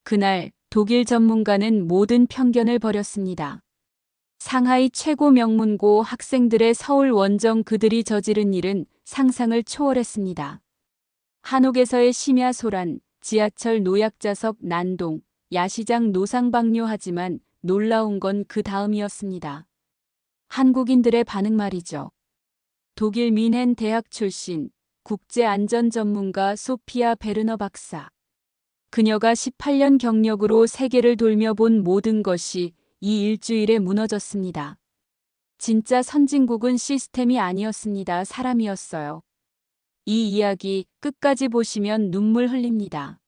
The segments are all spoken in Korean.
그날 독일 전문가는 모든 편견을 버렸습니다. 상하이 최고 명문고 학생들의 서울 원정 그들이 저지른 일은 상상을 초월했습니다. 한옥에서의 심야 소란, 지하철 노약자석 난동, 야시장 노상방뇨하지만 놀라운 건 그 다음이었습니다. 한국인들의 반응 말이죠. 독일 뮌헨 대학 출신 국제안전 전문가 소피아 베르너 박사. 그녀가 18년 경력으로 세계를 돌며 본 모든 것이 이 일주일에 무너졌습니다. 진짜 선진국은 시스템이 아니었습니다. 사람이었어요. 이 이야기 끝까지 보시면 눈물 흘립니다.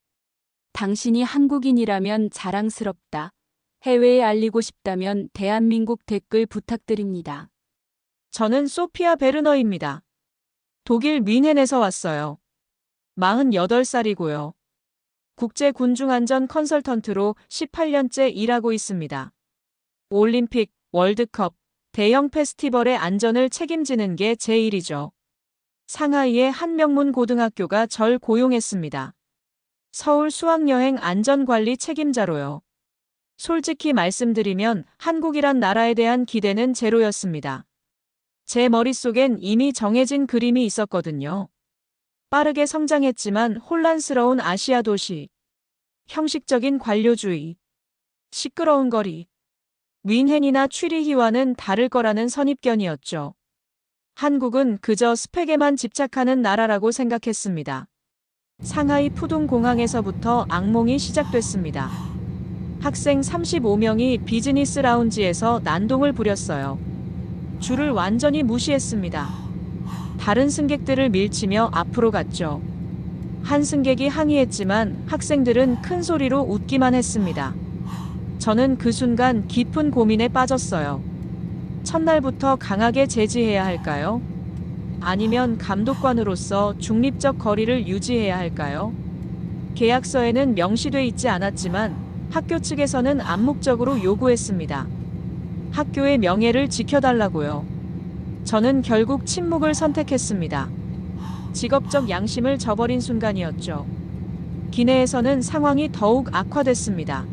당신이 한국인이라면 자랑스럽다. 해외에 알리고 싶다면 대한민국 댓글 부탁드립니다. 저는 소피아 베르너입니다. 독일 뮌헨에서 왔어요. 48살이고요. 국제 군중안전 컨설턴트로 18년째 일하고 있습니다. 올림픽, 월드컵, 대형 페스티벌의 안전을 책임지는 게 제 일이죠. 상하이의 한 명문 고등학교가 절 고용했습니다. 서울 수학여행 안전관리 책임자로요. 솔직히 말씀드리면 한국이란 나라에 대한 기대는 제로였습니다. 제 머릿속엔 이미 정해진 그림이 있었거든요. 빠르게 성장했지만 혼란스러운 아시아 도시, 형식적인 관료주의, 시끄러운 거리, 뮌헨이나 취리히와는 다를 거라는 선입견이었죠. 한국은 그저 스펙에만 집착하는 나라라고 생각했습니다. 상하이 푸둥공항에서부터 악몽이 시작됐습니다. 학생 35명이 비즈니스 라운지에서 난동을 부렸어요. 줄을 완전히 무시했습니다. 다른 승객들을 밀치며 앞으로 갔죠. 한 승객이 항의했지만 학생들은 큰 소리로 웃기만 했습니다. 저는 그 순간 깊은 고민에 빠졌어요. 첫날부터 강하게 제지해야 할까요? 아니면 감독관으로서 중립적 거리를 유지해야 할까요? 계약서에는 명시돼 있지 않았지만 학교 측에서는 암묵적으로 요구했습니다. 학교의 명예를 지켜달라고요. 저는 결국 침묵을 선택했습니다. 직업적 양심을 저버린 순간이었죠. 기내에서는 상황이 더욱 악화됐습니다.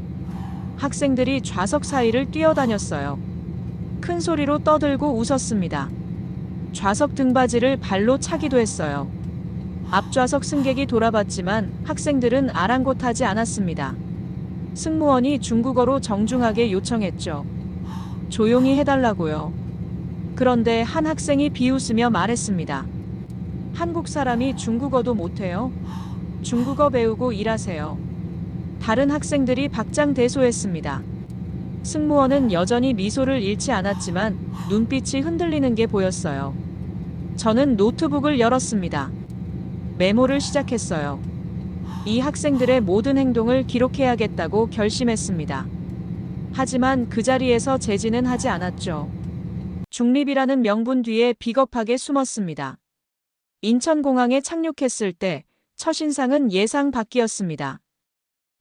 학생들이 좌석 사이를 뛰어다녔어요. 큰 소리로 떠들고 웃었습니다. 좌석 등받이를 발로 차기도 했어요. 앞좌석 승객이 돌아봤지만 학생들은 아랑곳하지 않았습니다. 승무원이 중국어로 정중하게 요청했죠. 조용히 해달라고요. 그런데 한 학생이 비웃으며 말했습니다. 한국 사람이 중국어도 못해요? 중국어 배우고 일하세요. 다른 학생들이 박장대소했습니다. 승무원은 여전히 미소를 잃지 않았지만 눈빛이 흔들리는 게 보였어요. 저는 노트북을 열었습니다. 메모를 시작했어요. 이 학생들의 모든 행동을 기록해야겠다고 결심했습니다. 하지만 그 자리에서 제지는 하지 않았죠. 중립이라는 명분 뒤에 비겁하게 숨었습니다. 인천공항에 착륙했을 때 첫인상은 예상 밖이었습니다.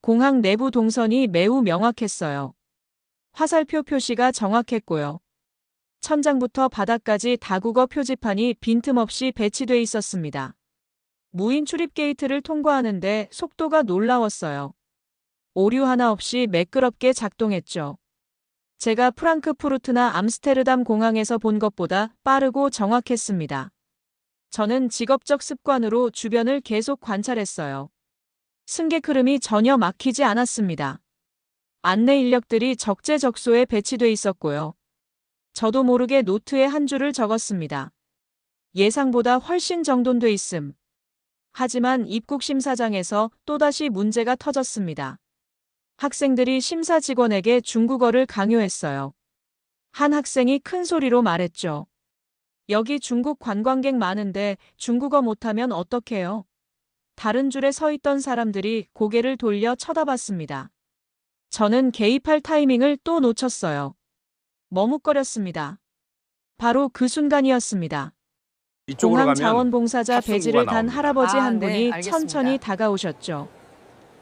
공항 내부 동선이 매우 명확했어요. 화살표 표시가 정확했고요. 천장부터 바닥까지 다국어 표지판이 빈틈없이 배치돼 있었습니다. 무인 출입 게이트를 통과하는데 속도가 놀라웠어요. 오류 하나 없이 매끄럽게 작동했죠. 제가 프랑크푸르트나 암스테르담 공항에서 본 것보다 빠르고 정확했습니다. 저는 직업적 습관으로 주변을 계속 관찰했어요. 승객 흐름이 전혀 막히지 않았습니다. 안내 인력들이 적재적소에 배치돼 있었고요. 저도 모르게 노트에 한 줄을 적었습니다. 예상보다 훨씬 정돈돼 있음. 하지만 입국 심사장에서 또다시 문제가 터졌습니다. 학생들이 심사 직원에게 중국어를 강요했어요. 한 학생이 큰 소리로 말했죠. 여기 중국 관광객 많은데 중국어 못하면 어떡해요? 다른 줄에 서 있던 사람들이 고개를 돌려 쳐다봤습니다. 저는 개입할 타이밍을 또 놓쳤어요. 머뭇거렸습니다. 바로 그 순간이었습니다. 이쪽으로 공항 가면 자원봉사자 탑승구가 배지를 단 나옵니다. 할아버지 한 네, 분이 알겠습니다. 천천히 다가오셨죠.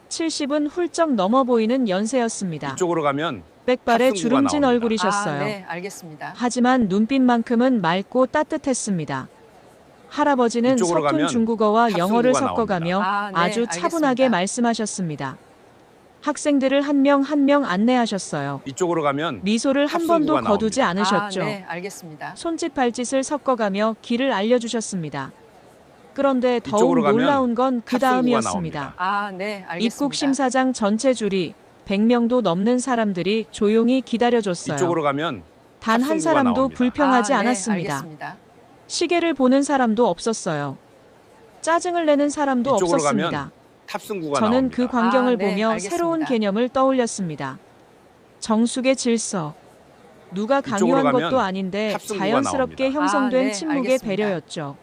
70은 훌쩍 넘어 보이는 연세였습니다. 이쪽으로 가면 백발에 탑승구가 주름진 나옵니다. 얼굴이셨어요. 네, 알겠습니다. 하지만 눈빛만큼은 맑고 따뜻했습니다. 할아버지는 이쪽으로 서툰 가면 중국어와 영어를 탑승구가 섞어가며 나옵니다. 네, 아주 차분하게 알겠습니다. 말씀하셨습니다. 학생들을 한 명 한 명 안내하셨어요. 이쪽으로 가면 미소를 한 번도 탑승구가 거두지 나옵니다. 않으셨죠. 네, 알겠습니다. 손짓 발짓을 섞어가며 길을 알려주셨습니다. 그런데 더욱 이쪽으로 가면 놀라운 건 그 탑승구가 다음이었습니다. 나옵니다. 네, 알겠습니다. 입국 심사장 전체 줄이 100명도 넘는 사람들이 조용히 기다려줬어요. 이쪽으로 가면 단 한 탑승구가 사람도 나옵니다. 불평하지 네, 않았습니다. 알겠습니다. 시계를 보는 사람도 없었어요. 짜증을 내는 사람도 이쪽으로 없었습니다. 가면 탑승구가 저는 나옵니다. 그 광경을 네, 보며 알겠습니다. 새로운 개념을 떠올렸습니다. 정숙의 질서. 누가 이쪽으로 강요한 가면 것도 아닌데 탑승구가 자연스럽게 나옵니다. 형성된 네, 침묵의 알겠습니다. 배려였죠.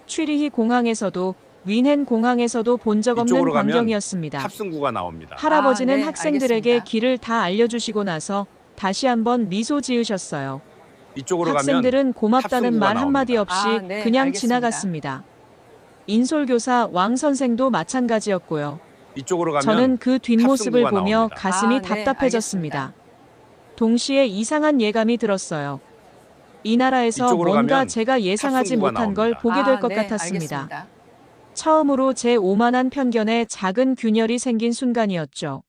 취리히 공항에서도 윈헨 공항에서도 본 적 없는 이쪽으로 가면 광경이었습니다. 탑승구가 나옵니다. 할아버지는 네, 학생들에게 알겠습니다. 길을 다 알려주시고 나서 다시 한번 미소 지으셨어요. 이쪽으로 가면 학생들은 고맙다는 탑승구가 말 한마디 나옵니다. 없이 네, 그냥 알겠습니다. 지나갔습니다. 인솔교사 왕 선생도 마찬가지였고요. 이쪽으로 가면 저는 그 뒷모습을 탑승구가 보며 나옵니다. 가슴이 네, 답답해졌습니다. 동시에 이상한 예감이 들었어요. 이 나라에서 이쪽으로 뭔가 가면 제가 예상하지 탑승구가 못한 걸 나옵니다. 보게 될 것 네, 같았습니다. 알겠습니다. 처음으로 제 오만한 편견에 작은 균열이 생긴 순간이었죠.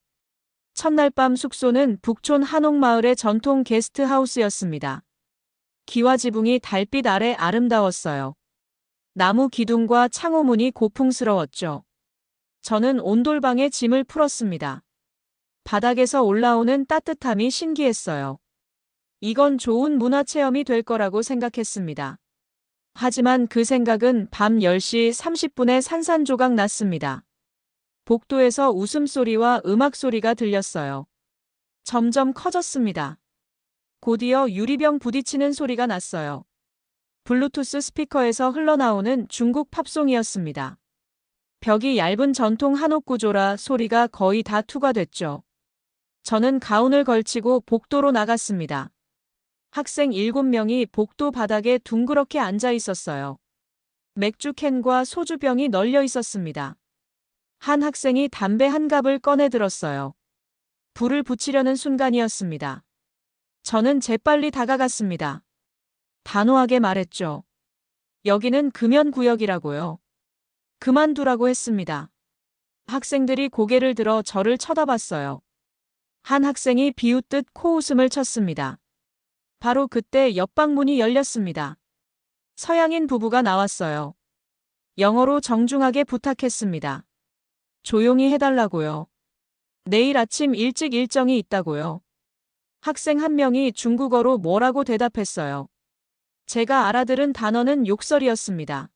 첫날 밤 숙소는 북촌 한옥마을의 전통 게스트하우스였습니다. 기와 지붕이 달빛 아래 아름다웠어요. 나무 기둥과 창호문이 고풍스러웠죠. 저는 온돌방에 짐을 풀었습니다. 바닥에서 올라오는 따뜻함이 신기했어요. 이건 좋은 문화체험이 될 거라고 생각했습니다. 하지만 그 생각은 밤 10시 30분에 산산조각 났습니다. 복도에서 웃음소리와 음악소리가 들렸어요. 점점 커졌습니다. 곧이어 유리병 부딪히는 소리가 났어요. 블루투스 스피커에서 흘러나오는 중국 팝송이었습니다. 벽이 얇은 전통 한옥 구조라 소리가 거의 다 투과됐죠. 저는 가운을 걸치고 복도로 나갔습니다. 학생 7명이 복도 바닥에 둥그렇게 앉아 있었어요. 맥주 캔과 소주병이 널려 있었습니다. 한 학생이 담배 한 갑을 꺼내 들었어요. 불을 붙이려는 순간이었습니다. 저는 재빨리 다가갔습니다. 단호하게 말했죠. 여기는 금연구역이라고요. 그만두라고 했습니다. 학생들이 고개를 들어 저를 쳐다봤어요. 한 학생이 비웃듯 코웃음을 쳤습니다. 바로 그때 옆방 문이 열렸습니다. 서양인 부부가 나왔어요. 영어로 정중하게 부탁했습니다. 조용히 해달라고요. 내일 아침 일찍 일정이 있다고요. 학생 한 명이 중국어로 뭐라고 대답했어요. 제가 알아들은 단어는 욕설이었습니다.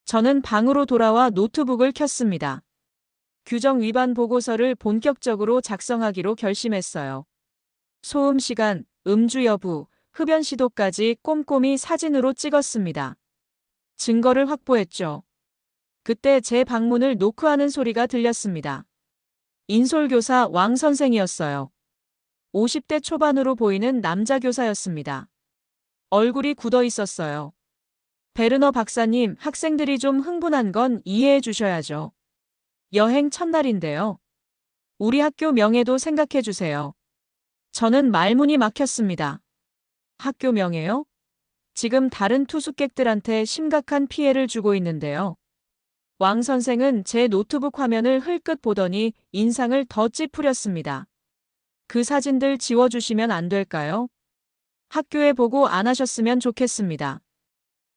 저는 방으로 돌아와 노트북을 켰습니다. 규정 위반 보고서를 본격적으로 작성하기로 결심했어요. 소음 시간, 음주 여부, 흡연 시도까지 꼼꼼히 사진으로 찍었습니다. 증거를 확보했죠. 그때 제 방문을 노크하는 소리가 들렸습니다. 인솔교사 왕 선생이었어요. 50대 초반으로 보이는 남자 교사였습니다. 얼굴이 굳어 있었어요. 베르너 박사님, 학생들이 좀 흥분한 건 이해해 주셔야죠. 여행 첫날인데요. 우리 학교 명예도 생각해 주세요. 저는 말문이 막혔습니다. 학교 명예요? 지금 다른 투숙객들한테 심각한 피해를 주고 있는데요. 왕 선생은 제 노트북 화면을 흘끗 보더니 인상을 더 찌푸렸습니다. 그 사진들 지워주시면 안 될까요? 학교에 보고 안 하셨으면 좋겠습니다.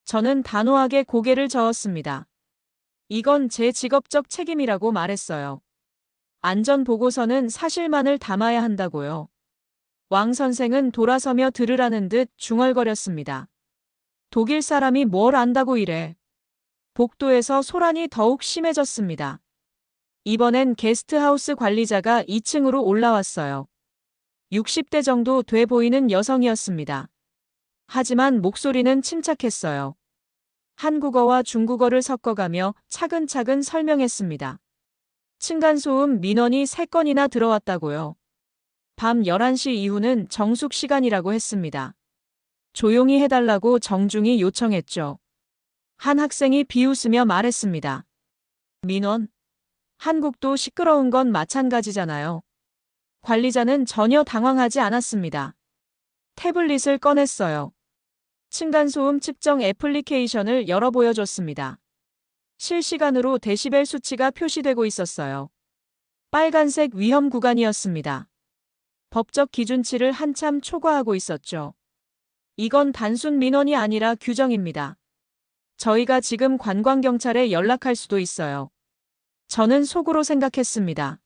저는 단호하게 고개를 저었습니다. 이건 제 직업적 책임이라고 말했어요. 안전보고서는 사실만을 담아야 한다고요. 왕 선생은 돌아서며 들으라는 듯 중얼거렸습니다. 독일 사람이 뭘 안다고 이래. 복도에서 소란이 더욱 심해졌습니다. 이번엔 게스트하우스 관리자가 2층으로 올라왔어요. 60대 정도 돼 보이는 여성이었습니다. 하지만 목소리는 침착했어요. 한국어와 중국어를 섞어가며 차근차근 설명했습니다. 층간소음 민원이 3건이나 들어왔다고요. 밤 11시 이후는 정숙 시간이라고 했습니다. 조용히 해달라고 정중히 요청했죠. 한 학생이 비웃으며 말했습니다. 민원? 한국도 시끄러운 건 마찬가지잖아요. 관리자는 전혀 당황하지 않았습니다. 태블릿을 꺼냈어요. 층간소음 측정 애플리케이션을 열어 보여줬습니다. 실시간으로 데시벨 수치가 표시되고 있었어요. 빨간색 위험 구간이었습니다. 법적 기준치를 한참 초과하고 있었죠. 이건 단순 민원이 아니라 규정입니다. 저희가 지금 관광경찰에 연락할 수도 있어요. 저는 속으로 생각했습니다.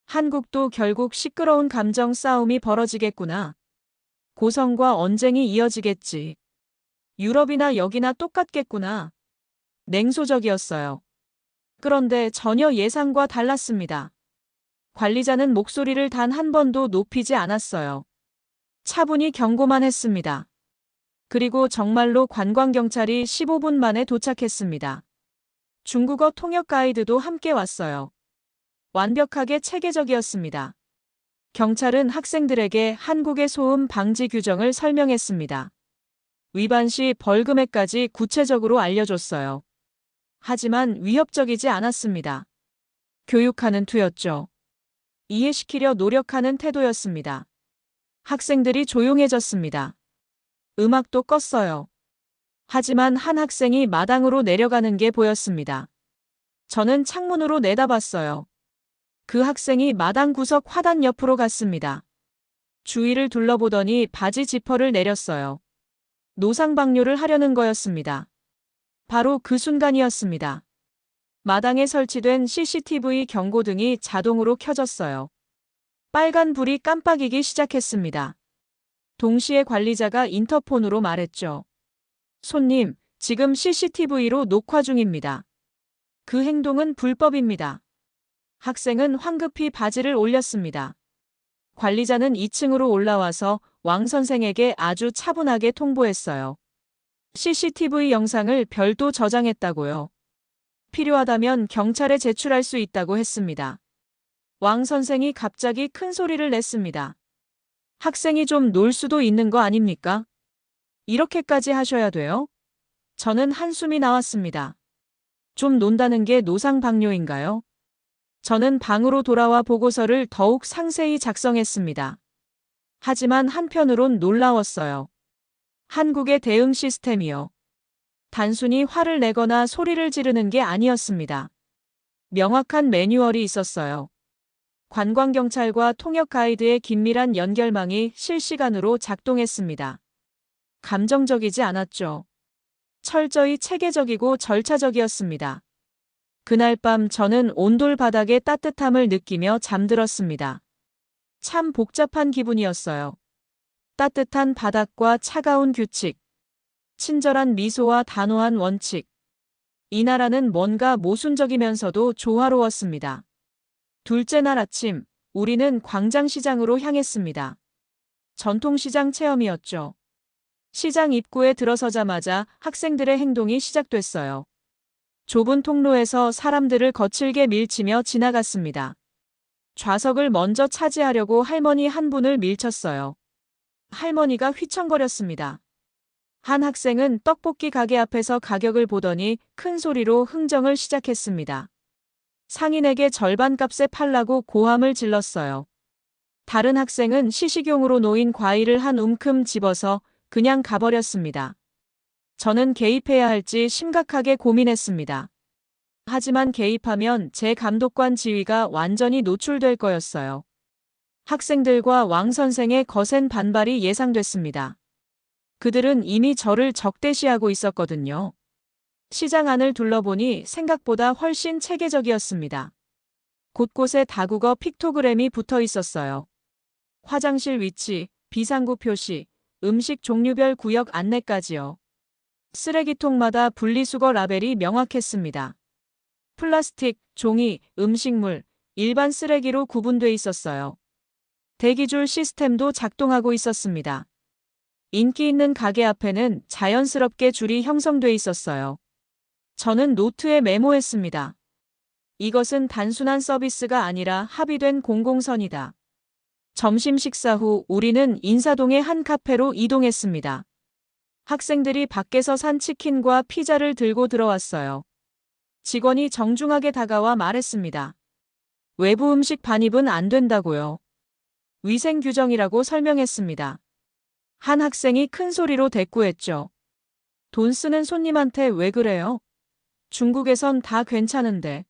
한국도 결국 시끄러운 감정 싸움이 벌어지겠구나. 고성과 언쟁이 이어지겠지. 유럽이나 여기나 똑같겠구나. 냉소적이었어요. 그런데 전혀 예상과 달랐습니다. 관리자는 목소리를 단 한 번도 높이지 않았어요. 차분히 경고만 했습니다. 그리고 정말로 관광경찰이 15분 만에 도착했습니다. 중국어 통역 가이드도 함께 왔어요. 완벽하게 체계적이었습니다. 경찰은 학생들에게 한국의 소음 방지 규정을 설명했습니다. 위반 시 벌금액까지 구체적으로 알려줬어요. 하지만 위협적이지 않았습니다. 교육하는 투였죠. 이해시키려 노력하는 태도였습니다. 학생들이 조용해졌습니다. 음악도 껐어요. 하지만 한 학생이 마당으로 내려가는 게 보였습니다. 저는 창문으로 내다봤어요. 그 학생이 마당 구석 화단 옆으로 갔습니다. 주위를 둘러보더니 바지 지퍼를 내렸어요. 노상방뇨를 하려는 거였습니다. 바로 그 순간이었습니다. 마당에 설치된 CCTV 경고등이 자동으로 켜졌어요. 빨간 불이 깜빡이기 시작했습니다. 동시에 관리자가 인터폰으로 말했죠. 손님, 지금 CCTV로 녹화 중입니다. 그 행동은 불법입니다. 학생은 황급히 바지를 올렸습니다. 관리자는 2층으로 올라와서 왕 선생에게 아주 차분하게 통보했어요. CCTV 영상을 별도 저장했다고요. 필요하다면 경찰에 제출할 수 있다고 했습니다. 왕 선생이 갑자기 큰 소리를 냈습니다. 학생이 좀 놀 수도 있는 거 아닙니까? 이렇게까지 하셔야 돼요? 저는 한숨이 나왔습니다. 좀 논다는 게 노상방뇨인가요? 저는 방으로 돌아와 보고서를 더욱 상세히 작성했습니다. 하지만 한편으론 놀라웠어요. 한국의 대응 시스템이요. 단순히 화를 내거나 소리를 지르는 게 아니었습니다. 명확한 매뉴얼이 있었어요. 관광경찰과 통역 가이드의 긴밀한 연결망이 실시간으로 작동했습니다. 감정적이지 않았죠. 철저히 체계적이고 절차적이었습니다. 그날 밤 저는 온돌 바닥의 따뜻함을 느끼며 잠들었습니다. 참 복잡한 기분이었어요. 따뜻한 바닥과 차가운 규칙, 친절한 미소와 단호한 원칙. 이 나라는 뭔가 모순적이면서도 조화로웠습니다. 둘째 날 아침, 우리는 광장시장으로 향했습니다. 전통시장 체험이었죠. 시장 입구에 들어서자마자 학생들의 행동이 시작됐어요. 좁은 통로에서 사람들을 거칠게 밀치며 지나갔습니다. 좌석을 먼저 차지하려고 할머니 한 분을 밀쳤어요. 할머니가 휘청거렸습니다. 한 학생은 떡볶이 가게 앞에서 가격을 보더니 큰 소리로 흥정을 시작했습니다. 상인에게 절반값에 팔라고 고함을 질렀어요. 다른 학생은 시식용으로 놓인 과일을 한 움큼 집어서 그냥 가버렸습니다. 저는 개입해야 할지 심각하게 고민했습니다. 하지만 개입하면 제 감독관 지위가 완전히 노출될 거였어요. 학생들과 왕 선생의 거센 반발이 예상됐습니다. 그들은 이미 저를 적대시하고 있었거든요. 시장 안을 둘러보니 생각보다 훨씬 체계적이었습니다. 곳곳에 다국어 픽토그램이 붙어 있었어요. 화장실 위치, 비상구 표시, 음식 종류별 구역 안내까지요. 쓰레기통마다 분리수거 라벨이 명확했습니다. 플라스틱, 종이, 음식물, 일반 쓰레기로 구분돼 있었어요. 대기줄 시스템도 작동하고 있었습니다. 인기 있는 가게 앞에는 자연스럽게 줄이 형성돼 있었어요. 저는 노트에 메모했습니다. 이것은 단순한 서비스가 아니라 합의된 공공선이다. 점심 식사 후 우리는 인사동의 한 카페로 이동했습니다. 학생들이 밖에서 산 치킨과 피자를 들고 들어왔어요. 직원이 정중하게 다가와 말했습니다. 외부 음식 반입은 안 된다고요. 위생 규정이라고 설명했습니다. 한 학생이 큰 소리로 대꾸했죠. 돈 쓰는 손님한테 왜 그래요? 중국에선 다 괜찮은데.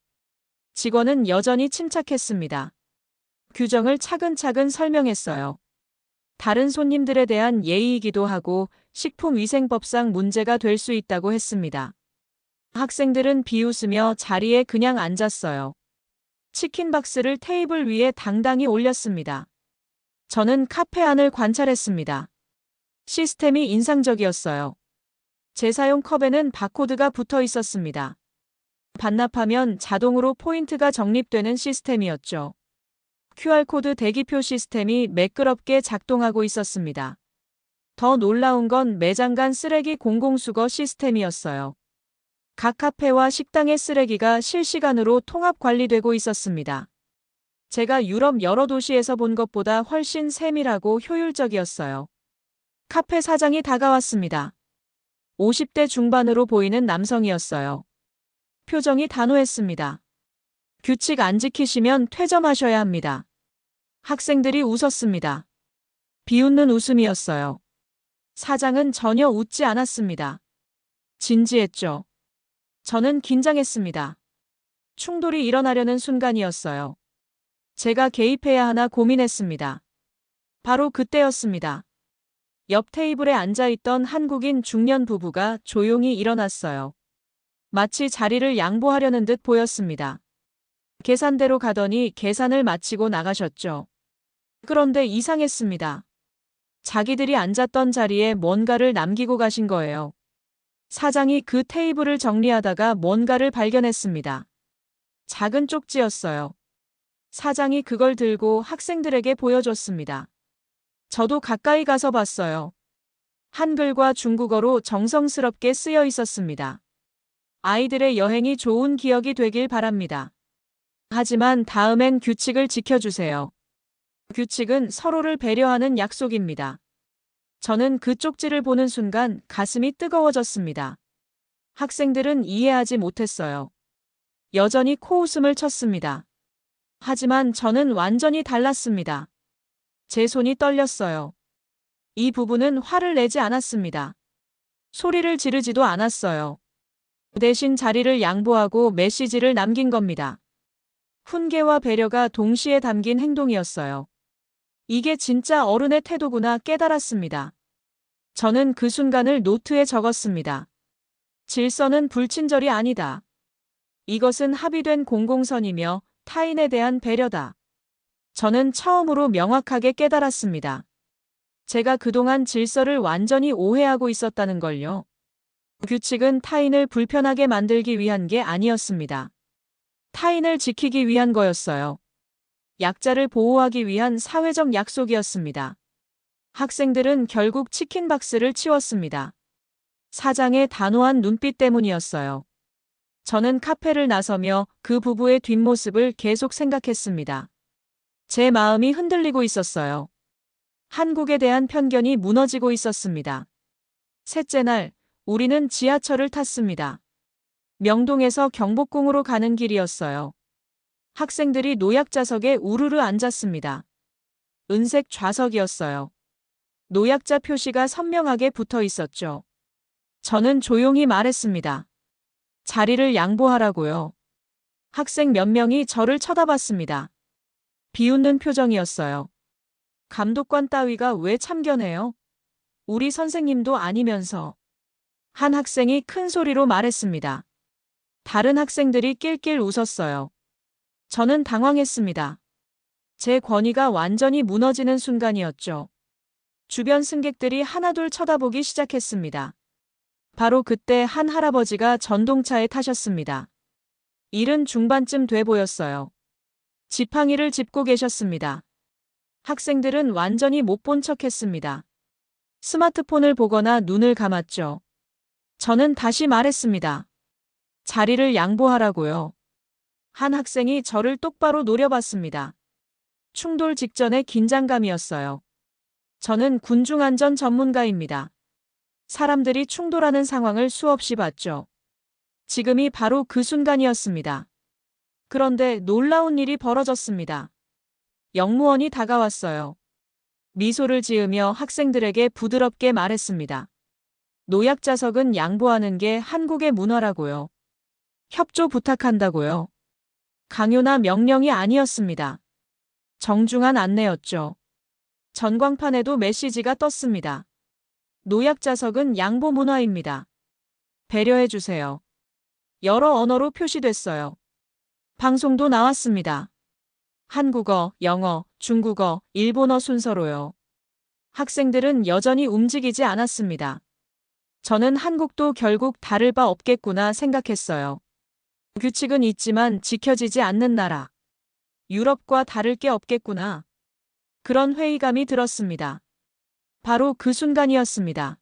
직원은 여전히 침착했습니다. 규정을 차근차근 설명했어요. 다른 손님들에 대한 예의이기도 하고 식품위생법상 문제가 될 수 있다고 했습니다. 학생들은 비웃으며 자리에 그냥 앉았어요. 치킨 박스를 테이블 위에 당당히 올렸습니다. 저는 카페 안을 관찰했습니다. 시스템이 인상적이었어요. 재사용 컵에는 바코드가 붙어 있었습니다. 반납하면 자동으로 포인트가 적립되는 시스템이었죠. QR코드 대기표 시스템이 매끄럽게 작동하고 있었습니다. 더 놀라운 건 매장 간 쓰레기 공공수거 시스템이었어요. 각 카페와 식당의 쓰레기가 실시간으로 통합 관리되고 있었습니다. 제가 유럽 여러 도시에서 본 것보다 훨씬 세밀하고 효율적이었어요. 카페 사장이 다가왔습니다. 50대 중반으로 보이는 남성이었어요. 표정이 단호했습니다. 규칙 안 지키시면 퇴점하셔야 합니다. 학생들이 웃었습니다. 비웃는 웃음이었어요. 사장은 전혀 웃지 않았습니다. 진지했죠. 저는 긴장했습니다. 충돌이 일어나려는 순간이었어요. 제가 개입해야 하나 고민했습니다. 바로 그때였습니다. 옆 테이블에 앉아있던 한국인 중년 부부가 조용히 일어났어요. 마치 자리를 양보하려는 듯 보였습니다. 계산대로 가더니 계산을 마치고 나가셨죠. 그런데 이상했습니다. 자기들이 앉았던 자리에 뭔가를 남기고 가신 거예요. 사장이 그 테이블을 정리하다가 뭔가를 발견했습니다. 작은 쪽지였어요. 사장이 그걸 들고 학생들에게 보여줬습니다. 저도 가까이 가서 봤어요. 한글과 중국어로 정성스럽게 쓰여 있었습니다. 아이들의 여행이 좋은 기억이 되길 바랍니다. 하지만 다음엔 규칙을 지켜주세요. 규칙은 서로를 배려하는 약속입니다. 저는 그 쪽지를 보는 순간 가슴이 뜨거워졌습니다. 학생들은 이해하지 못했어요. 여전히 코웃음을 쳤습니다. 하지만 저는 완전히 달랐습니다. 제 손이 떨렸어요. 이 부부는 화를 내지 않았습니다. 소리를 지르지도 않았어요. 대신 자리를 양보하고 메시지를 남긴 겁니다. 훈계와 배려가 동시에 담긴 행동이었어요. 이게 진짜 어른의 태도구나 깨달았습니다. 저는 그 순간을 노트에 적었습니다. 질서는 불친절이 아니다. 이것은 합의된 공공선이며 타인에 대한 배려다. 저는 처음으로 명확하게 깨달았습니다. 제가 그동안 질서를 완전히 오해하고 있었다는 걸요. 규칙은 타인을 불편하게 만들기 위한 게 아니었습니다. 타인을 지키기 위한 거였어요. 약자를 보호하기 위한 사회적 약속이었습니다. 학생들은 결국 치킨 박스를 치웠습니다. 사장의 단호한 눈빛 때문이었어요. 저는 카페를 나서며 그 부부의 뒷모습을 계속 생각했습니다. 제 마음이 흔들리고 있었어요. 한국에 대한 편견이 무너지고 있었습니다. 셋째 날, 우리는 지하철을 탔습니다. 명동에서 경복궁으로 가는 길이었어요. 학생들이 노약자석에 우르르 앉았습니다. 은색 좌석이었어요. 노약자 표시가 선명하게 붙어 있었죠. 저는 조용히 말했습니다. 자리를 양보하라고요. 학생 몇 명이 저를 쳐다봤습니다. 비웃는 표정이었어요. 감독관 따위가 왜 참견해요? 우리 선생님도 아니면서. 한 학생이 큰 소리로 말했습니다. 다른 학생들이 낄낄 웃었어요. 저는 당황했습니다. 제 권위가 완전히 무너지는 순간이었죠. 주변 승객들이 하나둘 쳐다보기 시작했습니다. 바로 그때 한 할아버지가 전동차에 타셨습니다. 일은 중반쯤 돼 보였어요. 지팡이를 짚고 계셨습니다. 학생들은 완전히 못 본 척했습니다. 스마트폰을 보거나 눈을 감았죠. 저는 다시 말했습니다. 자리를 양보하라고요. 한 학생이 저를 똑바로 노려봤습니다. 충돌 직전의 긴장감이었어요. 저는 군중안전 전문가입니다. 사람들이 충돌하는 상황을 수없이 봤죠. 지금이 바로 그 순간이었습니다. 그런데 놀라운 일이 벌어졌습니다. 영무원이 다가왔어요. 미소를 지으며 학생들에게 부드럽게 말했습니다. 노약자석은 양보하는 게 한국의 문화라고요. 협조 부탁한다고요. 강요나 명령이 아니었습니다. 정중한 안내였죠. 전광판에도 메시지가 떴습니다. 노약 자석은 양보 문화입니다. 배려해 주세요. 여러 언어로 표시됐어요. 방송도 나왔습니다. 한국어, 영어, 중국어, 일본어 순서로요. 학생들은 여전히 움직이지 않았습니다. 저는 한국도 결국 다를 바 없겠구나 생각했어요. 규칙은 있지만 지켜지지 않는 나라. 유럽과 다를 게 없겠구나. 그런 회의감이 들었습니다. 바로 그 순간이었습니다.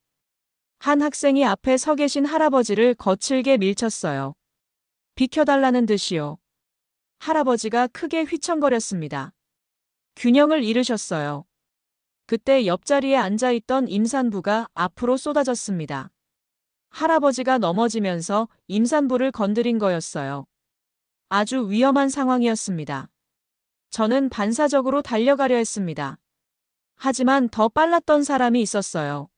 한 학생이 앞에 서 계신 할아버지를 거칠게 밀쳤어요. 비켜달라는 듯이요. 할아버지가 크게 휘청거렸습니다. 균형을 잃으셨어요. 그때 옆자리에 앉아있던 임산부가 앞으로 쏟아졌습니다. 할아버지가 넘어지면서 임산부를 건드린 거였어요. 아주 위험한 상황이었습니다. 저는 반사적으로 달려가려 했습니다. 하지만 더 빨랐던 사람이 있었어요.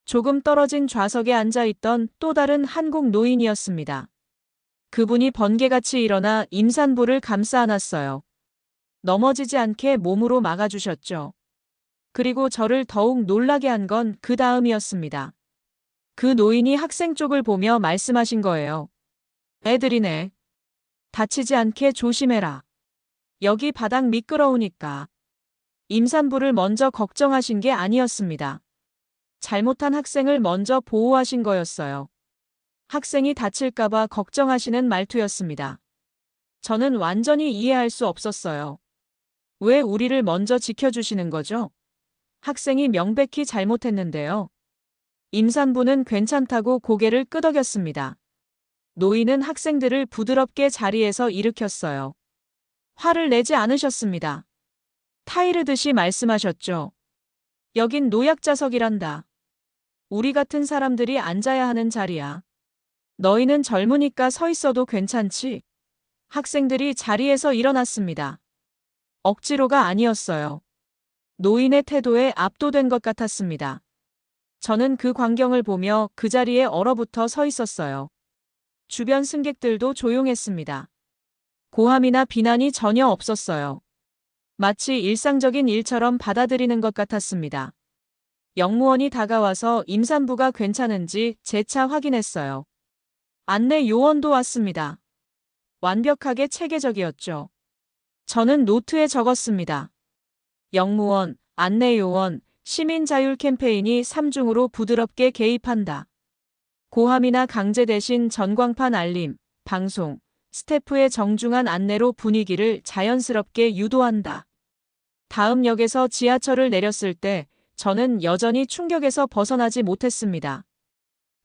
조금 떨어진 좌석에 앉아있던 또 다른 한국 노인이었습니다. 그분이 번개같이 일어나 임산부를 감싸 안았어요. 넘어지지 않게 몸으로 막아주셨죠. 그리고 저를 더욱 놀라게 한 건 그 다음이었습니다. 그 노인이 학생 쪽을 보며 말씀하신 거예요. 애들이네. 다치지 않게 조심해라. 여기 바닥 미끄러우니까. 임산부를 먼저 걱정하신 게 아니었습니다. 잘못한 학생을 먼저 보호하신 거였어요. 학생이 다칠까봐 걱정하시는 말투였습니다. 저는 완전히 이해할 수 없었어요. 왜 우리를 먼저 지켜주시는 거죠? 학생이 명백히 잘못했는데요. 임산부는 괜찮다고 고개를 끄덕였습니다. 노인은 학생들을 부드럽게 자리에서 일으켰어요. 화를 내지 않으셨습니다. 타이르듯이 말씀하셨죠. 여긴 노약자석이란다. 우리 같은 사람들이 앉아야 하는 자리야. 너희는 젊으니까 서 있어도 괜찮지? 학생들이 자리에서 일어났습니다. 억지로가 아니었어요. 노인의 태도에 압도된 것 같았습니다. 저는 그 광경을 보며 그 자리에 얼어붙어 서 있었어요. 주변 승객들도 조용했습니다. 고함이나 비난이 전혀 없었어요. 마치 일상적인 일처럼 받아들이는 것 같았습니다. 영무원이 다가와서 임산부가 괜찮은지 재차 확인했어요. 안내 요원도 왔습니다. 완벽하게 체계적이었죠. 저는 노트에 적었습니다. 영무원, 안내 요원, 시민 자율 캠페인이 3중으로 부드럽게 개입한다. 고함이나 강제 대신 전광판 알림, 방송, 스태프의 정중한 안내로 분위기를 자연스럽게 유도한다. 다음 역에서 지하철을 내렸을 때 저는 여전히 충격에서 벗어나지 못했습니다.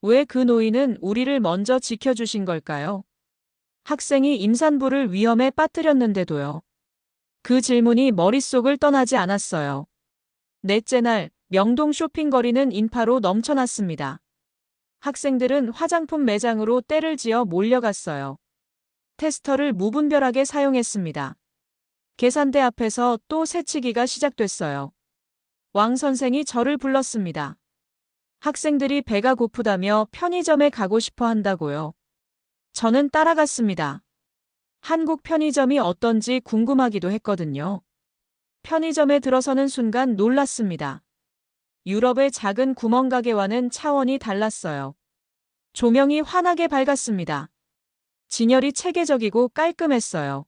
왜 그 노인은 우리를 먼저 지켜주신 걸까요? 학생이 임산부를 위험에 빠뜨렸는데도요. 그 질문이 머릿속을 떠나지 않았어요. 넷째 날, 명동 쇼핑거리는 인파로 넘쳐났습니다. 학생들은 화장품 매장으로 떼를 지어 몰려갔어요. 테스터를 무분별하게 사용했습니다. 계산대 앞에서 또 새치기가 시작됐어요. 왕 선생이 저를 불렀습니다. 학생들이 배가 고프다며 편의점에 가고 싶어 한다고요. 저는 따라갔습니다. 한국 편의점이 어떤지 궁금하기도 했거든요. 편의점에 들어서는 순간 놀랐습니다. 유럽의 작은 구멍가게와는 차원이 달랐어요. 조명이 환하게 밝았습니다. 진열이 체계적이고 깔끔했어요.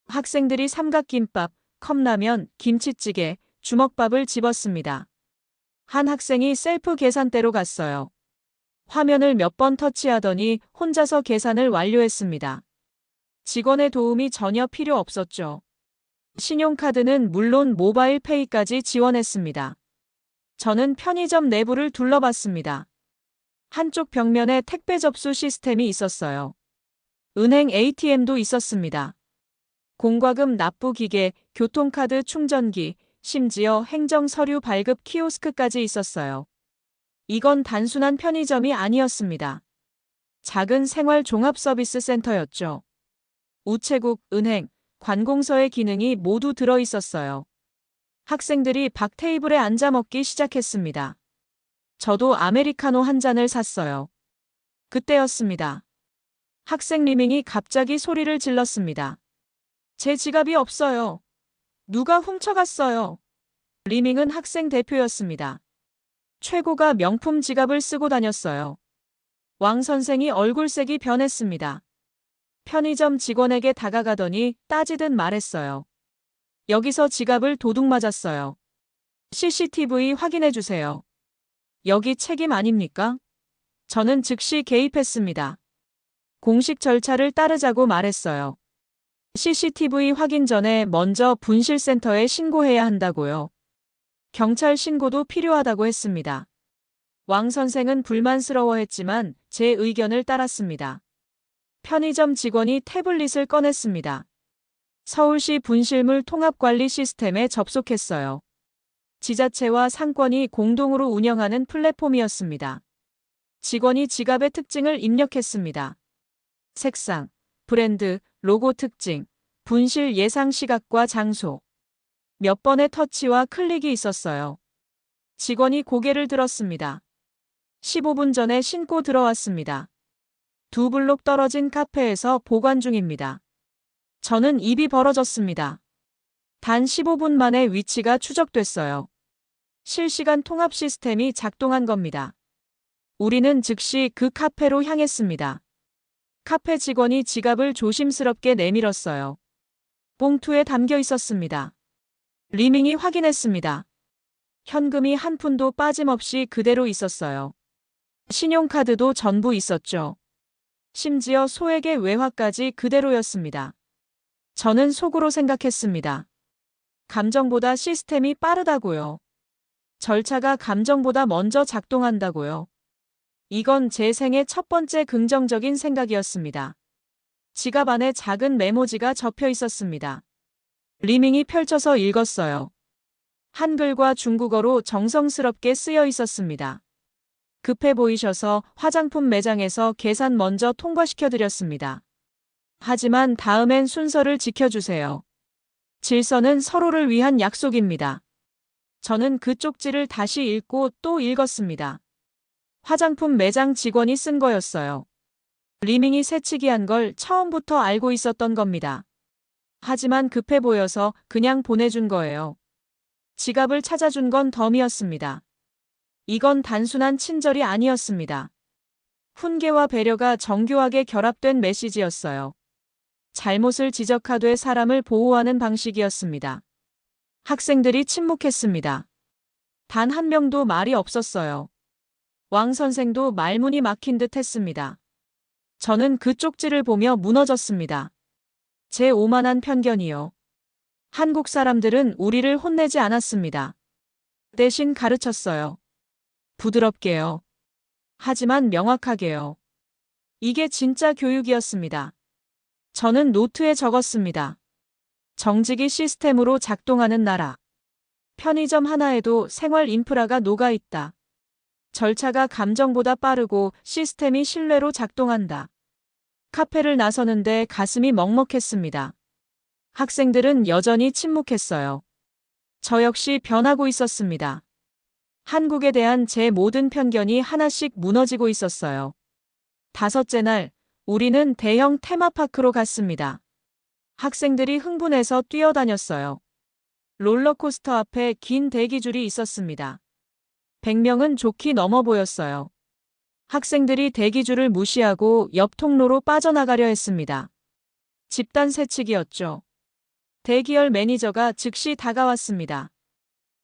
학생들이 삼각김밥, 컵라면, 김치찌개, 주먹밥을 집었습니다. 한 학생이 셀프 계산대로 갔어요. 화면을 몇 번 터치하더니 혼자서 계산을 완료했습니다. 직원의 도움이 전혀 필요 없었죠. 신용카드는 물론 모바일 페이까지 지원했습니다. 저는 편의점 내부를 둘러봤습니다. 한쪽 벽면에 택배 접수 시스템이 있었어요. 은행 ATM도 있었습니다. 공과금 납부 기계, 교통카드 충전기, 심지어 행정 서류 발급 키오스크까지 있었어요. 이건 단순한 편의점이 아니었습니다. 작은 생활 종합 서비스 센터였죠. 우체국, 은행, 관공서의 기능이 모두 들어 있었어요. 학생들이 박 테이블에 앉아 먹기 시작했습니다. 저도 아메리카노 한 잔을 샀어요. 그때였습니다. 학생 리밍이 갑자기 소리를 질렀습니다. 제 지갑이 없어요. 누가 훔쳐갔어요. 리밍은 학생 대표였습니다. 최고가 명품 지갑을 쓰고 다녔어요. 왕 선생이 얼굴색이 변했습니다. 편의점 직원에게 다가가더니 따지듯 말했어요. 여기서 지갑을 도둑 맞았어요. CCTV 확인해 주세요. 여기 책임 아닙니까? 저는 즉시 개입했습니다. 공식 절차를 따르자고 말했어요. CCTV 확인 전에 먼저 분실센터에 신고해야 한다고요. 경찰 신고도 필요하다고 했습니다. 왕 선생은 불만스러워했지만 제 의견을 따랐습니다. 편의점 직원이 태블릿을 꺼냈습니다. 서울시 분실물 통합관리 시스템에 접속했어요. 지자체와 상권이 공동으로 운영하는 플랫폼이었습니다. 직원이 지갑의 특징을 입력했습니다. 색상, 브랜드, 로고 특징, 분실 예상 시각과 장소. 몇 번의 터치와 클릭이 있었어요. 직원이 고개를 들었습니다. 15분 전에 신고 들어왔습니다. 2블록 떨어진 카페에서 보관 중입니다. 저는 입이 벌어졌습니다. 단 15분 만에 위치가 추적됐어요. 실시간 통합 시스템이 작동한 겁니다. 우리는 즉시 그 카페로 향했습니다. 카페 직원이 지갑을 조심스럽게 내밀었어요. 봉투에 담겨 있었습니다. 리밍이 확인했습니다. 현금이 한 푼도 빠짐없이 그대로 있었어요. 신용카드도 전부 있었죠. 심지어 소액의 외화까지 그대로였습니다. 저는 속으로 생각했습니다. 감정보다 시스템이 빠르다고요. 절차가 감정보다 먼저 작동한다고요. 이건 제 생애 첫 번째 긍정적인 생각이었습니다. 지갑 안에 작은 메모지가 접혀 있었습니다. 리밍이 펼쳐서 읽었어요. 한글과 중국어로 정성스럽게 쓰여 있었습니다. 급해 보이셔서 화장품 매장에서 계산 먼저 통과시켜드렸습니다. 하지만 다음엔 순서를 지켜주세요. 질서는 서로를 위한 약속입니다. 저는 그 쪽지를 다시 읽고 또 읽었습니다. 화장품 매장 직원이 쓴 거였어요. 리밍이 새치기 한 걸 처음부터 알고 있었던 겁니다. 하지만 급해 보여서 그냥 보내준 거예요. 지갑을 찾아준 건 덤이었습니다. 이건 단순한 친절이 아니었습니다. 훈계와 배려가 정교하게 결합된 메시지였어요. 잘못을 지적하되 사람을 보호하는 방식이었습니다. 학생들이 침묵했습니다. 단 한 명도 말이 없었어요. 왕 선생도 말문이 막힌 듯 했습니다. 저는 그 쪽지를 보며 무너졌습니다. 제 오만한 편견이요. 한국 사람들은 우리를 혼내지 않았습니다. 대신 가르쳤어요. 부드럽게요. 하지만 명확하게요. 이게 진짜 교육이었습니다. 저는 노트에 적었습니다. 정직이 시스템으로 작동하는 나라. 편의점 하나에도 생활 인프라가 녹아있다. 절차가 감정보다 빠르고 시스템이 신뢰로 작동한다. 카페를 나서는데 가슴이 먹먹했습니다. 학생들은 여전히 침묵했어요. 저 역시 변하고 있었습니다. 한국에 대한 제 모든 편견이 하나씩 무너지고 있었어요. 5째 날, 우리는 대형 테마파크로 갔습니다. 학생들이 흥분해서 뛰어다녔어요. 롤러코스터 앞에 긴 대기줄이 있었습니다. 100명은 좋게 넘어 보였어요. 학생들이 대기줄을 무시하고 옆 통로로 빠져나가려 했습니다. 집단 새치기였죠. 대기열 매니저가 즉시 다가왔습니다.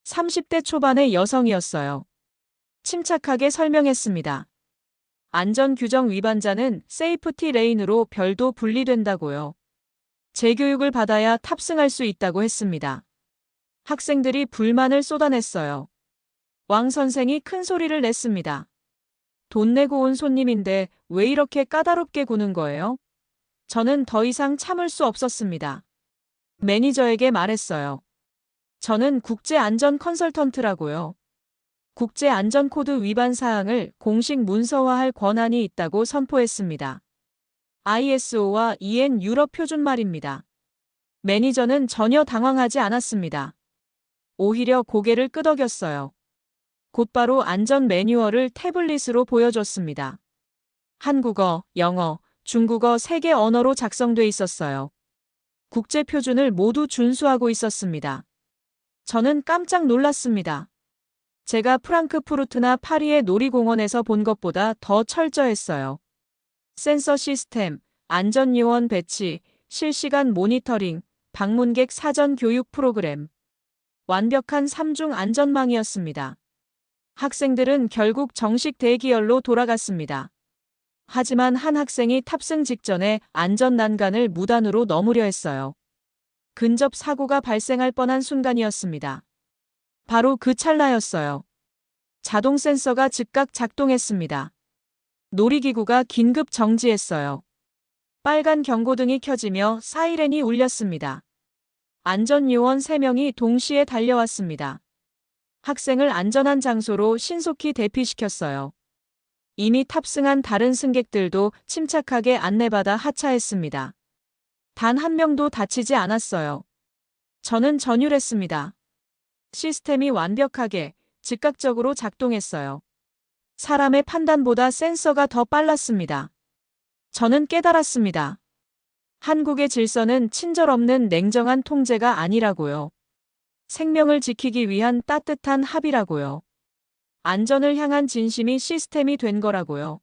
30대 초반의 여성이었어요. 침착하게 설명했습니다. 안전규정 위반자는 세이프티 레인으로 별도 분리된다고요. 재교육을 받아야 탑승할 수 있다고 했습니다. 학생들이 불만을 쏟아냈어요. 왕 선생이 큰 소리를 냈습니다. 돈 내고 온 손님인데 왜 이렇게 까다롭게 구는 거예요? 저는 더 이상 참을 수 없었습니다. 매니저에게 말했어요. 저는 국제안전 컨설턴트라고요. 국제안전코드 위반 사항을 공식 문서화할 권한이 있다고 선포했습니다. ISO와 EN 유럽 표준말입니다. 매니저는 전혀 당황하지 않았습니다. 오히려 고개를 끄덕였어요. 곧바로 안전 매뉴얼을 태블릿으로 보여줬습니다. 한국어, 영어, 중국어 3개 언어로 작성돼 있었어요. 국제 표준을 모두 준수하고 있었습니다. 저는 깜짝 놀랐습니다. 제가 프랑크푸르트나 파리의 놀이공원에서 본 것보다 더 철저했어요. 센서 시스템, 안전요원 배치, 실시간 모니터링, 방문객 사전 교육 프로그램. 완벽한 3중 안전망이었습니다. 학생들은 결국 정식 대기열로 돌아갔습니다. 하지만 한 학생이 탑승 직전에 안전 난간을 무단으로 넘으려 했어요. 근접 사고가 발생할 뻔한 순간이었습니다. 바로 그 찰나였어요. 자동 센서가 즉각 작동했습니다. 놀이기구가 긴급 정지했어요. 빨간 경고등이 켜지며 사이렌이 울렸습니다. 안전요원 3명이 동시에 달려왔습니다. 학생을 안전한 장소로 신속히 대피시켰어요. 이미 탑승한 다른 승객들도 침착하게 안내받아 하차했습니다. 단 한 명도 다치지 않았어요. 저는 전율했습니다. 시스템이 완벽하게, 즉각적으로 작동했어요. 사람의 판단보다 센서가 더 빨랐습니다. 저는 깨달았습니다. 한국의 질서는 친절 없는 냉정한 통제가 아니라고요. 생명을 지키기 위한 따뜻한 합의라고요. 안전을 향한 진심이 시스템이 된 거라고요.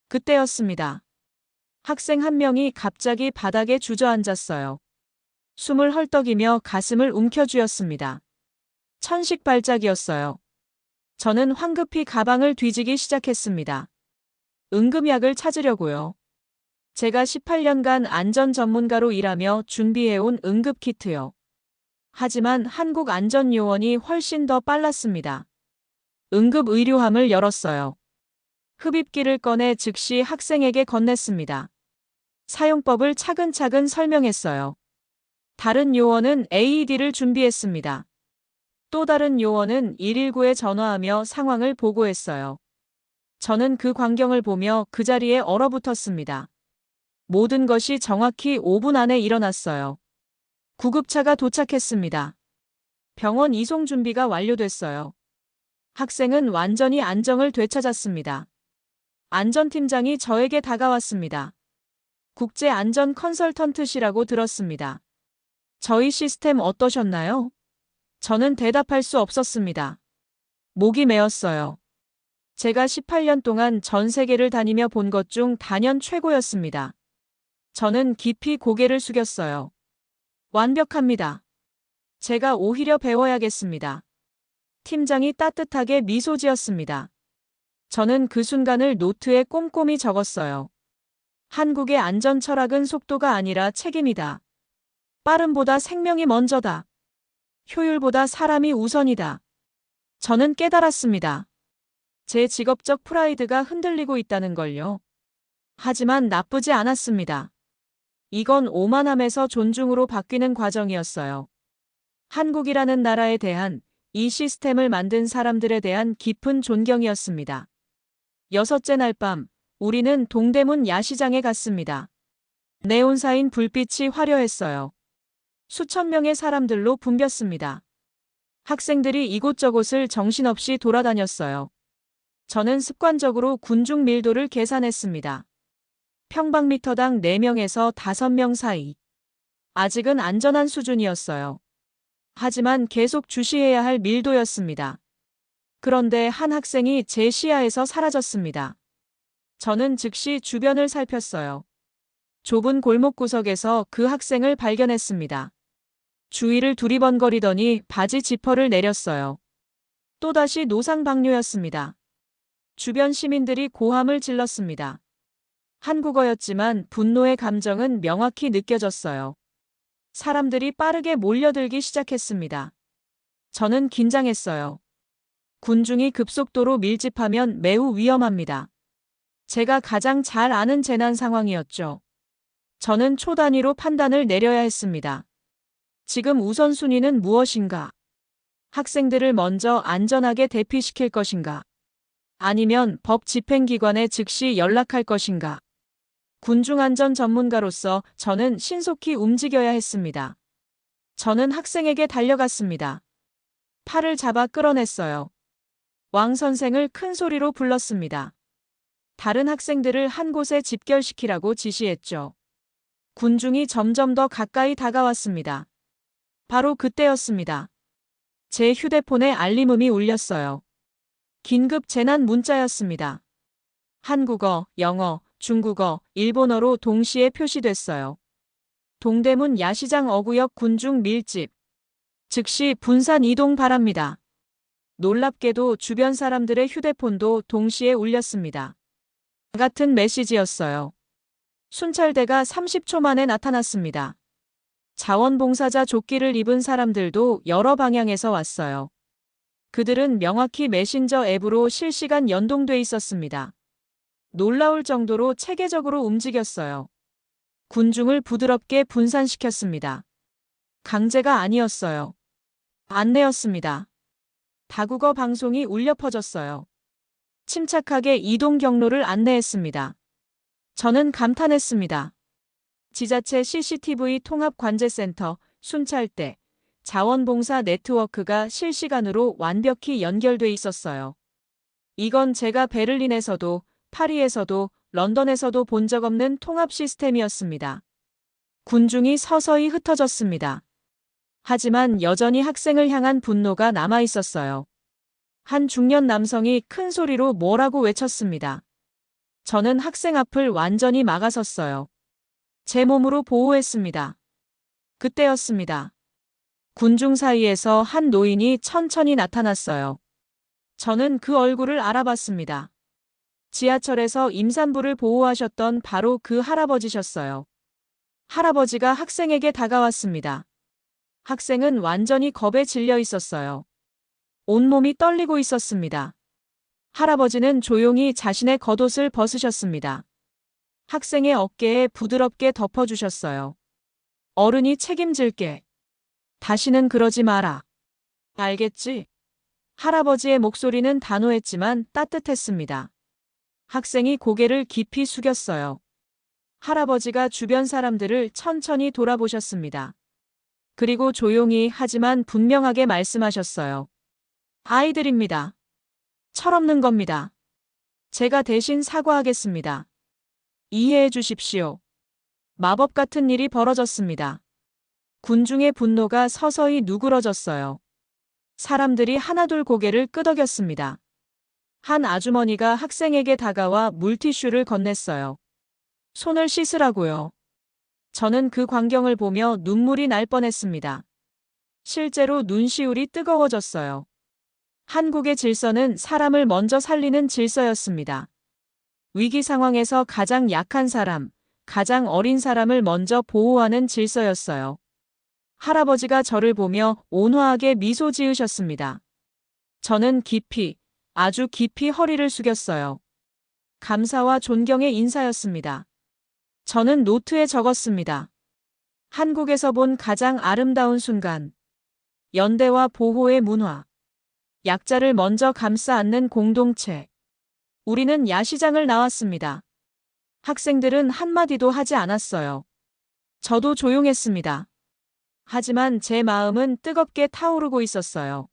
그때였습니다. 학생 한 명이 갑자기 바닥에 주저앉았어요. 숨을 헐떡이며 가슴을 움켜쥐었습니다. 천식 발작이었어요. 저는 황급히 가방을 뒤지기 시작했습니다. 응급약을 찾으려고요. 제가 18년간 안전 전문가로 일하며 준비해온 응급키트요. 하지만 한국 안전요원이 훨씬 더 빨랐습니다. 응급의료함을 열었어요. 흡입기를 꺼내 즉시 학생에게 건넸습니다. 사용법을 차근차근 설명했어요. 다른 요원은 AED를 준비했습니다. 또 다른 요원은 119에 전화하며 상황을 보고했어요. 저는 그 광경을 보며 그 자리에 얼어붙었습니다. 모든 것이 정확히 5분 안에 일어났어요. 구급차가 도착했습니다. 병원 이송 준비가 완료됐어요. 학생은 완전히 안정을 되찾았습니다. 안전팀장이 저에게 다가왔습니다. 국제안전 컨설턴트시라고 들었습니다. 저희 시스템 어떠셨나요? 저는 대답할 수 없었습니다. 목이 메었어요. 제가 18년 동안 전 세계를 다니며 본 것 중 단연 최고였습니다. 저는 깊이 고개를 숙였어요. 완벽합니다. 제가 오히려 배워야겠습니다. 팀장이 따뜻하게 미소 지었습니다. 저는 그 순간을 노트에 꼼꼼히 적었어요. 한국의 안전 철학은 속도가 아니라 책임이다. 빠름보다 생명이 먼저다. 효율보다 사람이 우선이다. 저는 깨달았습니다. 제 직업적 프라이드가 흔들리고 있다는 걸요. 하지만 나쁘지 않았습니다. 이건 오만함에서 존중으로 바뀌는 과정이었어요. 한국이라는 나라에 대한, 이 시스템을 만든 사람들에 대한 깊은 존경이었습니다. 6째 날 밤, 우리는 동대문 야시장에 갔습니다. 네온사인 불빛이 화려했어요. 수천 명의 사람들로 붐볐습니다. 학생들이 이곳저곳을 정신없이 돌아다녔어요. 저는 습관적으로 군중 밀도를 계산했습니다. 평방미터당 4명에서 5명 사이. 아직은 안전한 수준이었어요. 하지만 계속 주시해야 할 밀도였습니다. 그런데 한 학생이 제 시야에서 사라졌습니다. 저는 즉시 주변을 살폈어요. 좁은 골목 구석에서 그 학생을 발견했습니다. 주위를 두리번거리더니 바지 지퍼를 내렸어요. 또다시 노상방뇨였습니다. 주변 시민들이 고함을 질렀습니다. 한국어였지만 분노의 감정은 명확히 느껴졌어요. 사람들이 빠르게 몰려들기 시작했습니다. 저는 긴장했어요. 군중이 급속도로 밀집하면 매우 위험합니다. 제가 가장 잘 아는 재난 상황이었죠. 저는 초 단위로 판단을 내려야 했습니다. 지금 우선순위는 무엇인가? 학생들을 먼저 안전하게 대피시킬 것인가? 아니면 법 집행기관에 즉시 연락할 것인가? 군중안전 전문가로서 저는 신속히 움직여야 했습니다. 저는 학생에게 달려갔습니다. 팔을 잡아 끌어냈어요. 왕 선생을 큰 소리로 불렀습니다. 다른 학생들을 한 곳에 집결시키라고 지시했죠. 군중이 점점 더 가까이 다가왔습니다. 바로 그때였습니다. 제 휴대폰에 알림음이 울렸어요. 긴급 재난 문자였습니다. 한국어, 영어, 중국어, 일본어로 동시에 표시됐어요. 동대문 야시장 어구역 군중 밀집. 즉시 분산 이동 바랍니다. 놀랍게도 주변 사람들의 휴대폰도 동시에 울렸습니다. 같은 메시지였어요. 순찰대가 30초 만에 나타났습니다. 자원봉사자 조끼를 입은 사람들도 여러 방향에서 왔어요. 그들은 명확히 메신저 앱으로 실시간 연동돼 있었습니다. 놀라울 정도로 체계적으로 움직였어요. 군중을 부드럽게 분산시켰습니다. 강제가 아니었어요. 안내였습니다. 다국어 방송이 울려 퍼졌어요. 침착하게 이동 경로를 안내했습니다. 저는 감탄했습니다. 지자체 CCTV 통합관제센터, 순찰대, 자원봉사 네트워크가 실시간으로 완벽히 연결돼 있었어요. 이건 제가 베를린에서도, 파리에서도, 런던에서도 본 적 없는 통합 시스템이었습니다. 군중이 서서히 흩어졌습니다. 하지만 여전히 학생을 향한 분노가 남아 있었어요. 한 중년 남성이 큰 소리로 뭐라고 외쳤습니다. 저는 학생 앞을 완전히 막아섰어요. 제 몸으로 보호했습니다. 그때였습니다. 군중 사이에서 한 노인이 천천히 나타났어요. 저는 그 얼굴을 알아봤습니다. 지하철에서 임산부를 보호하셨던 바로 그 할아버지셨어요. 할아버지가 학생에게 다가왔습니다. 학생은 완전히 겁에 질려 있었어요. 온몸이 떨리고 있었습니다. 할아버지는 조용히 자신의 겉옷을 벗으셨습니다. 학생의 어깨에 부드럽게 덮어주셨어요. 어른이 책임질게. 다시는 그러지 마라. 알겠지? 할아버지의 목소리는 단호했지만 따뜻했습니다. 학생이 고개를 깊이 숙였어요. 할아버지가 주변 사람들을 천천히 돌아보셨습니다. 그리고 조용히 하지만 분명하게 말씀하셨어요. 아이들입니다. 철없는 겁니다. 제가 대신 사과하겠습니다. 이해해 주십시오. 마법 같은 일이 벌어졌습니다. 군중의 분노가 서서히 누그러졌어요. 사람들이 하나둘 고개를 끄덕였습니다. 한 아주머니가 학생에게 다가와 물티슈를 건넸어요. 손을 씻으라고요. 저는 그 광경을 보며 눈물이 날 뻔했습니다. 실제로 눈시울이 뜨거워졌어요. 한국의 질서는 사람을 먼저 살리는 질서였습니다. 위기 상황에서 가장 약한 사람, 가장 어린 사람을 먼저 보호하는 질서였어요. 할아버지가 저를 보며 온화하게 미소 지으셨습니다. 저는 깊이, 아주 깊이 허리를 숙였어요. 감사와 존경의 인사였습니다. 저는 노트에 적었습니다. 한국에서 본 가장 아름다운 순간. 연대와 보호의 문화. 약자를 먼저 감싸 안는 공동체. 우리는 야시장을 나왔습니다. 학생들은 한마디도 하지 않았어요. 저도 조용했습니다. 하지만 제 마음은 뜨겁게 타오르고 있었어요.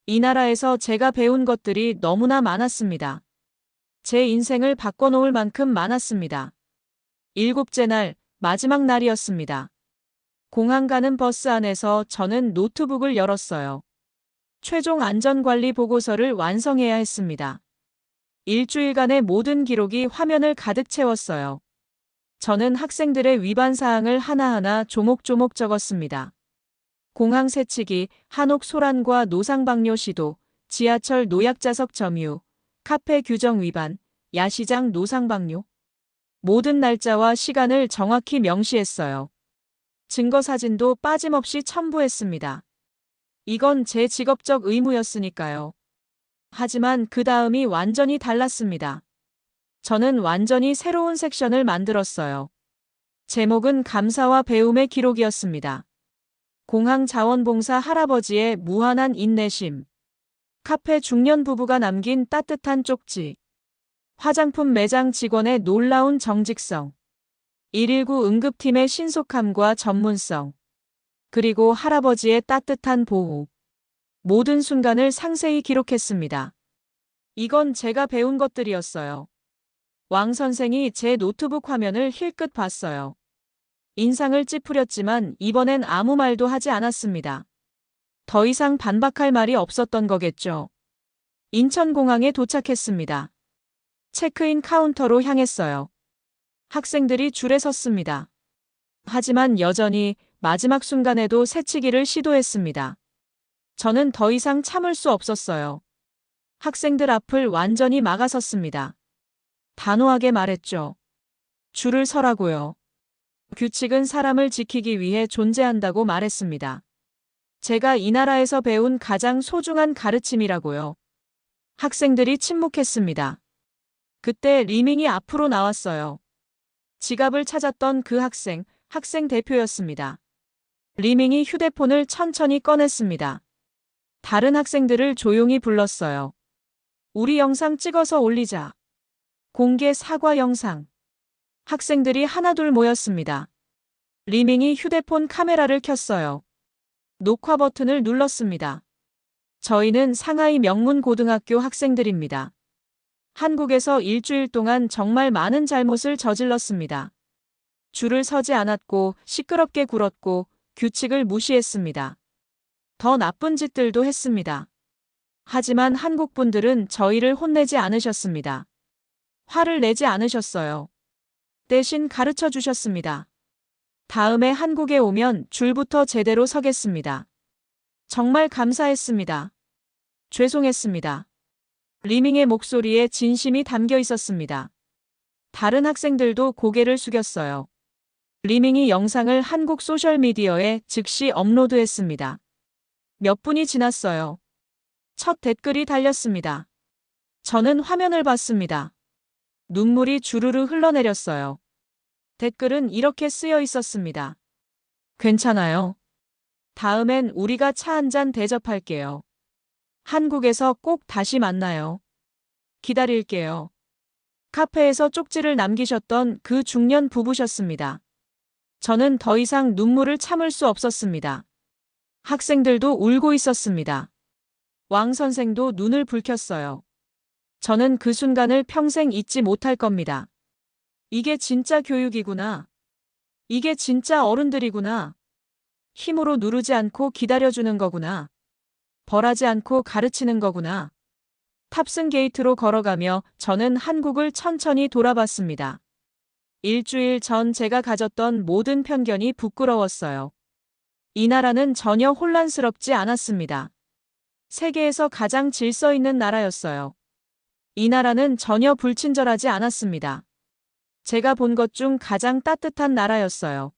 이 나라에서 제가 배운 것들이 너무나 많았습니다. 제 인생을 바꿔놓을 만큼 많았습니다. 7째 날, 마지막 날이었습니다. 공항 가는 버스 안에서 저는 노트북을 열었어요. 최종 안전관리 보고서를 완성해야 했습니다. 일주일간의 모든 기록이 화면을 가득 채웠어요. 저는 학생들의 위반 사항을 하나하나 조목조목 적었습니다. 공항 새치기, 한옥 소란과 노상방뇨 시도, 지하철 노약자석 점유, 카페 규정 위반, 야시장 노상방뇨. 모든 날짜와 시간을 정확히 명시했어요. 증거 사진도 빠짐없이 첨부했습니다. 이건 제 직업적 의무였으니까요. 하지만 그 다음이 완전히 달랐습니다. 저는 완전히 새로운 섹션을 만들었어요. 제목은 감사와 배움의 기록이었습니다. 공항 자원봉사 할아버지의 무한한 인내심. 카페 중년 부부가 남긴 따뜻한 쪽지. 화장품 매장 직원의 놀라운 정직성. 119 응급팀의 신속함과 전문성. 그리고 할아버지의 따뜻한 보호. 모든 순간을 상세히 기록했습니다. 이건 제가 배운 것들이었어요. 왕 선생이 제 노트북 화면을 힐끗 봤어요. 인상을 찌푸렸지만 이번엔 아무 말도 하지 않았습니다. 더 이상 반박할 말이 없었던 거겠죠. 인천공항에 도착했습니다. 체크인 카운터로 향했어요. 학생들이 줄에 섰습니다. 하지만 여전히 마지막 순간에도 새치기를 시도했습니다. 저는 더 이상 참을 수 없었어요. 학생들 앞을 완전히 막아섰습니다. 단호하게 말했죠. 줄을 서라고요. 규칙은 사람을 지키기 위해 존재한다고 말했습니다. 제가 이 나라에서 배운 가장 소중한 가르침이라고요. 학생들이 침묵했습니다. 그때 리밍이 앞으로 나왔어요. 지갑을 찾았던 그 학생 대표였습니다. 리밍이 휴대폰을 천천히 꺼냈습니다. 다른 학생들을 조용히 불렀어요. 우리 영상 찍어서 올리자. 공개 사과 영상. 학생들이 하나둘 모였습니다. 리밍이 휴대폰 카메라를 켰어요. 녹화 버튼을 눌렀습니다. 저희는 상하이 명문고등학교 학생들입니다. 한국에서 일주일 동안 정말 많은 잘못을 저질렀습니다. 줄을 서지 않았고 시끄럽게 굴었고 규칙을 무시했습니다. 더 나쁜 짓들도 했습니다. 하지만 한국 분들은 저희를 혼내지 않으셨습니다. 화를 내지 않으셨어요. 대신 가르쳐 주셨습니다. 다음에 한국에 오면 줄부터 제대로 서겠습니다. 정말 감사했습니다. 죄송했습니다. 리밍의 목소리에 진심이 담겨 있었습니다. 다른 학생들도 고개를 숙였어요. 리밍이 영상을 한국 소셜미디어에 즉시 업로드했습니다. 몇 분이 지났어요. 첫 댓글이 달렸습니다. 저는 화면을 봤습니다. 눈물이 주르르 흘러내렸어요. 댓글은 이렇게 쓰여 있었습니다. 괜찮아요. 다음엔 우리가 차 한 잔 대접할게요. 한국에서 꼭 다시 만나요. 기다릴게요. 카페에서 쪽지를 남기셨던 그 중년 부부셨습니다. 저는 더 이상 눈물을 참을 수 없었습니다. 학생들도 울고 있었습니다. 왕 선생도 눈을 붉혔어요. 저는 그 순간을 평생 잊지 못할 겁니다. 이게 진짜 교육이구나. 이게 진짜 어른들이구나. 힘으로 누르지 않고 기다려주는 거구나. 벌하지 않고 가르치는 거구나. 탑승 게이트로 걸어가며 저는 한국을 천천히 돌아봤습니다. 일주일 전 제가 가졌던 모든 편견이 부끄러웠어요. 이 나라는 전혀 혼란스럽지 않았습니다. 세계에서 가장 질서 있는 나라였어요. 이 나라는 전혀 불친절하지 않았습니다. 제가 본 것 중 가장 따뜻한 나라였어요.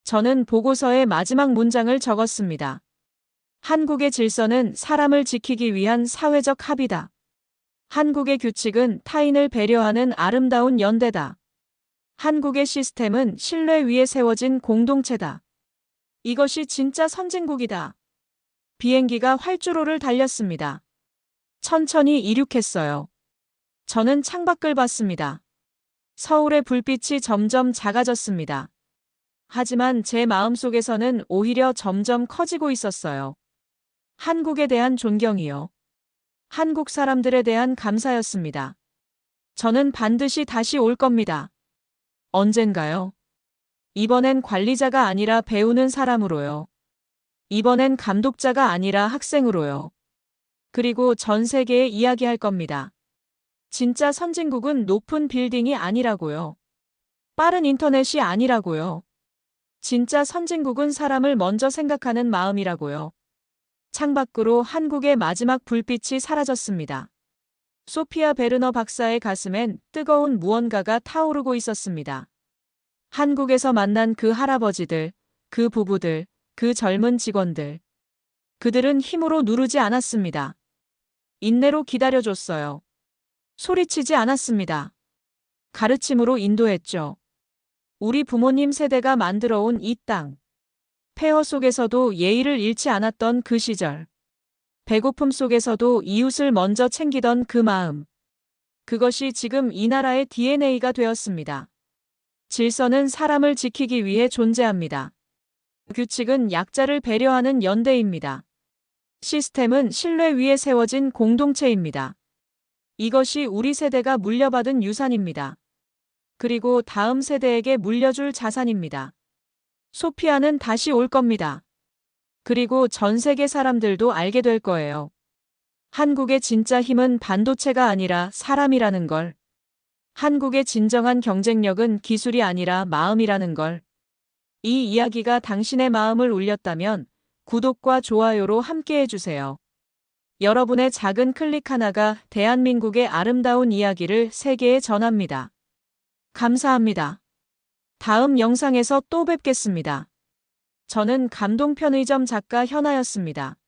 저는 보고서의 마지막 문장을 적었습니다. 한국의 질서는 사람을 지키기 위한 사회적 합의다. 한국의 규칙은 타인을 배려하는 아름다운 연대다. 한국의 시스템은 신뢰 위에 세워진 공동체다. 이것이 진짜 선진국이다. 비행기가 활주로를 달렸습니다. 천천히 이륙했어요. 저는 창밖을 봤습니다. 서울의 불빛이 점점 작아졌습니다. 하지만 제 마음속에서는 오히려 점점 커지고 있었어요. 한국에 대한 존경이요. 한국 사람들에 대한 감사였습니다. 저는 반드시 다시 올 겁니다. 언젠가요? 이번엔 관리자가 아니라 배우는 사람으로요. 이번엔 감독자가 아니라 학생으로요. 그리고 전 세계에 이야기할 겁니다. 진짜 선진국은 높은 빌딩이 아니라고요. 빠른 인터넷이 아니라고요. 진짜 선진국은 사람을 먼저 생각하는 마음이라고요. 창밖으로 한국의 마지막 불빛이 사라졌습니다. 소피아 베르너 박사의 가슴엔 뜨거운 무언가가 타오르고 있었습니다. 한국에서 만난 그 할아버지들, 그 부부들, 그 젊은 직원들. 그들은 힘으로 누르지 않았습니다. 인내로 기다려줬어요. 소리치지 않았습니다. 가르침으로 인도했죠. 우리 부모님 세대가 만들어온 이 땅. 폐허 속에서도 예의를 잃지 않았던 그 시절. 배고픔 속에서도 이웃을 먼저 챙기던 그 마음. 그것이 지금 이 나라의 DNA가 되었습니다. 질서는 사람을 지키기 위해 존재합니다. 규칙은 약자를 배려하는 연대입니다. 시스템은 신뢰 위에 세워진 공동체입니다. 이것이 우리 세대가 물려받은 유산입니다. 그리고 다음 세대에게 물려줄 자산입니다. 소피아는 다시 올 겁니다. 그리고 전 세계 사람들도 알게 될 거예요. 한국의 진짜 힘은 반도체가 아니라 사람이라는 걸. 한국의 진정한 경쟁력은 기술이 아니라 마음이라는 걸. 이 이야기가 당신의 마음을 울렸다면 구독과 좋아요로 함께 해주세요. 여러분의 작은 클릭 하나가 대한민국의 아름다운 이야기를 세계에 전합니다. 감사합니다. 다음 영상에서 또 뵙겠습니다. 저는 감동 편의점 작가 현아였습니다.